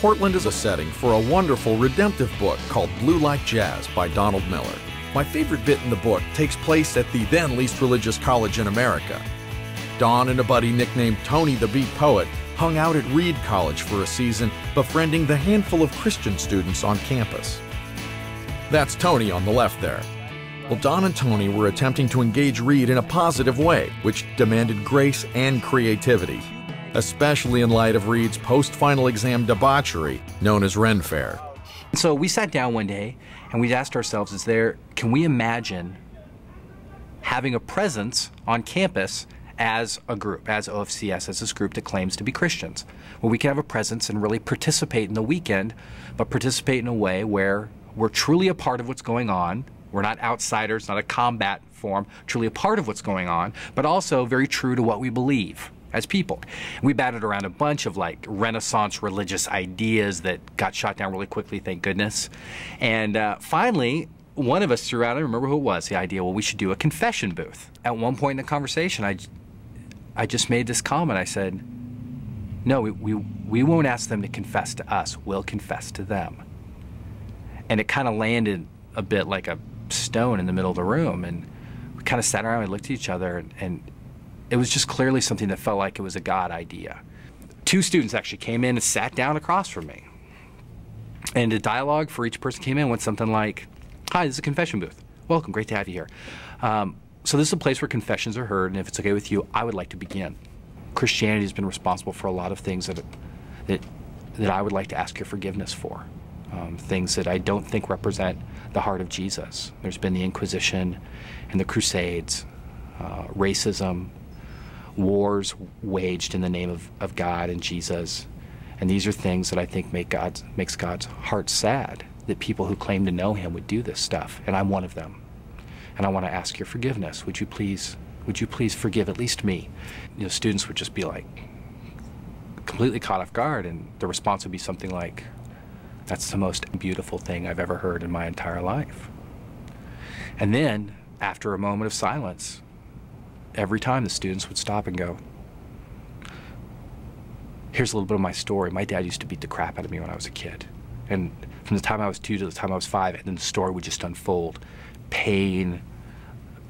Portland is a setting for a wonderful redemptive book called Blue Like Jazz by Donald Miller. My favorite bit in the book takes place at the then least religious college in America. Don and a buddy nicknamed Tony the Beat Poet hung out at Reed College for a season, befriending the handful of Christian students on campus. That's Tony on the left there. Well, Don and Tony were attempting to engage Reed in a positive way, which demanded grace and creativity, especially in light of Reed's post-final exam debauchery known as Ren Fair. So we sat down one day and we asked ourselves, can we imagine having a presence on campus as a group, as OFCS, as this group that claims to be Christians, where we can have a presence and really participate in the weekend, but participate in a way where we're truly a part of what's going on. We're not outsiders, not a combat form, truly a part of what's going on, but also very true to what we believe as people. We batted around a bunch of like Renaissance religious ideas that got shot down really quickly, thank goodness. And finally, one of us threw out, I remember who it was, the idea, well, we should do a confession booth. At one point in the conversation, I just made this comment. I said, no, we won't ask them to confess to us. We'll confess to them. And it kind of landed a bit like a stone in the middle of the room. And we kind of sat around and looked at each other, and it was just clearly something that felt like it was a God idea. Two students actually came in and sat down across from me. And the dialogue for each person came in went something like, hi, this is a confession booth. Welcome, great to have you here. So this is a place where confessions are heard, and if it's okay with you, I would like to begin. Christianity has been responsible for a lot of things that I would like to ask your forgiveness for. Things that I don't think represent the heart of Jesus. There's been the Inquisition and the Crusades, racism, wars waged in the name of God and Jesus. And these are things that I think makes God's heart sad, that people who claim to know him would do this stuff, and I'm one of them. And I want to ask your forgiveness. Would you please forgive at least me? You know, students would just be like completely caught off guard, and the response would be something like, that's the most beautiful thing I've ever heard in my entire life. And then, after a moment of silence, every time the students would stop and go, here's a little bit of my story. My dad used to beat the crap out of me when I was a kid. And from the time I was 2 to the time I was 5, and then the story would just unfold. Pain,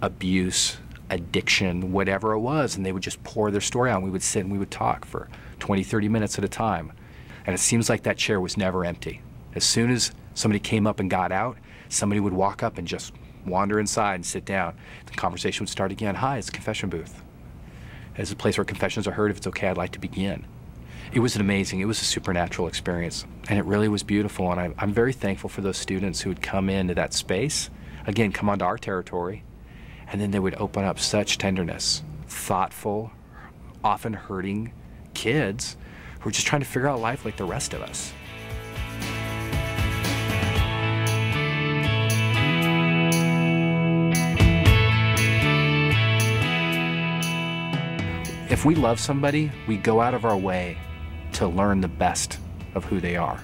abuse, addiction, whatever it was, and they would just pour their story out. We would sit and we would talk for 20, 30 minutes at a time. And it seems like that chair was never empty. As soon as somebody came up and got out, somebody would walk up and just wander inside and sit down. The conversation would start again. Hi, it's a confession booth. It's a place where confessions are heard. If it's okay, I'd like to begin. It was it was a supernatural experience, and it really was beautiful, and I'm very thankful for those students who would come into that space, again, come onto our territory, and then they would open up such tenderness, thoughtful, often hurting kids who are just trying to figure out life like the rest of us. If we love somebody, we go out of our way to learn the best of who they are.